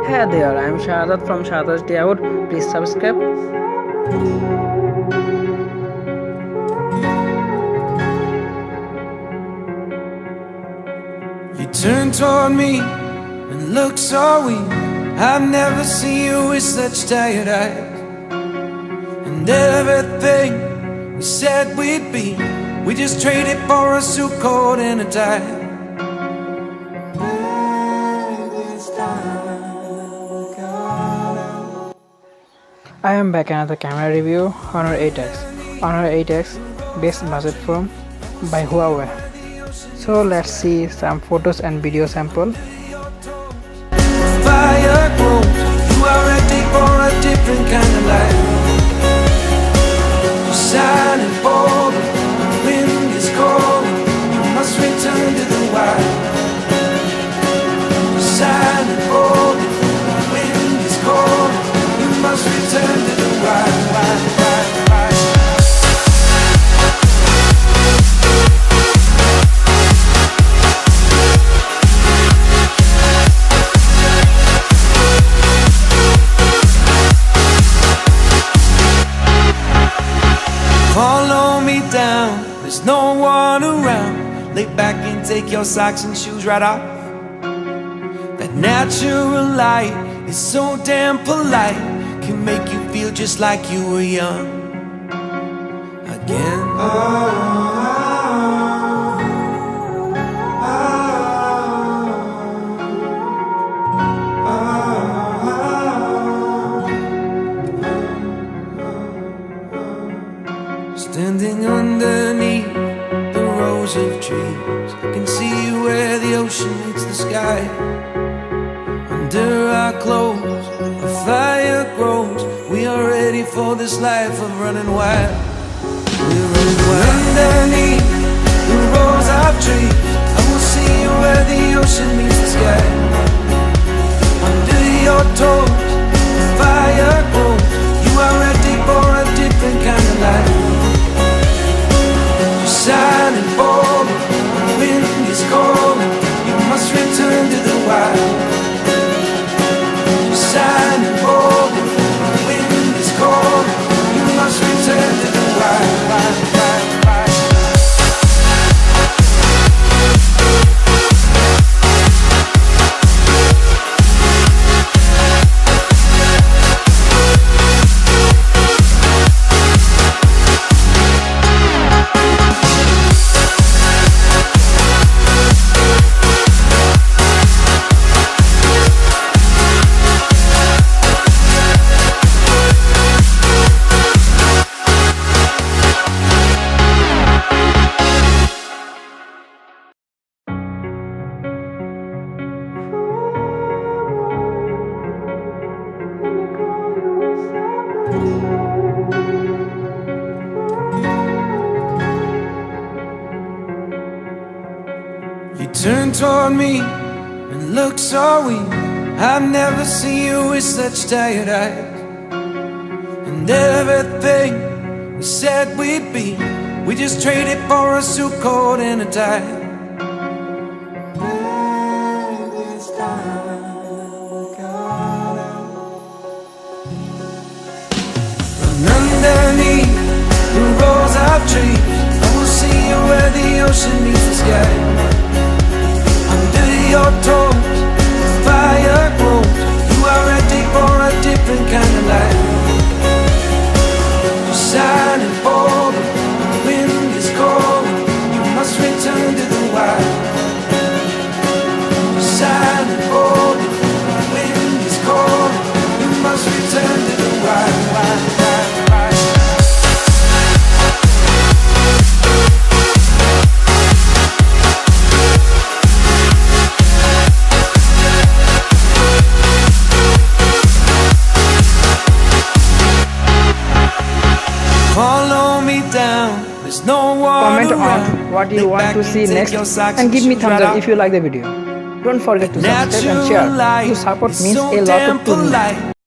Hey there, I am SHADAT'S from SHADAT'S DAYOUT. Please subscribe. You turn toward me and look so weak. I've never seen you with such tired eyes. And everything we said we'd be, we just traded for a suit coat and a tie. I am back another camera review, Honor 8X. Honor 8X best budget phone by Huawei. So let's see some photos and video sample. Fire grows, you are ready for a different kind of life. You're shining bold, the wind is cold, you must return to the wild. You're shining bold, the wind is cold, you must return to the wild. Follow me down, there's no one around. Lay back and take your socks and shoes right off. That natural light is so damn polite, can make you feel just like you were young again. Standing underneath the rows of trees, I can see where the ocean meets the sky. Under our clothes, a fire grows. We are ready for this life of running wild. We're running wild. Underneath the rows of trees, I will see where the ocean meets the sky. Under your toes, the fire grows. You are ready for a different kind of life. Shining bold, the wind is cold, you must return to the wild. Shining bold, the wind is cold, you must return to the wild. You turn toward me and look so weak. I've never seen you with such tired eyes. And everything we said we'd be, we just traded for a suit coat and a tie. And underneath the rows of trees, I will see you where the ocean meets the sky. Under your toes, the fire grows. You are ready for a different kind of life. You're shining bold, the wind is cold, you must return to the wild. You're shining bold, the wind is cold, you must return to the wild. Follow me down, there's no one Comment around. on what you want to see next and give me thumbs up if you like the video. Don't forget to subscribe and share. Your support means a lot to me.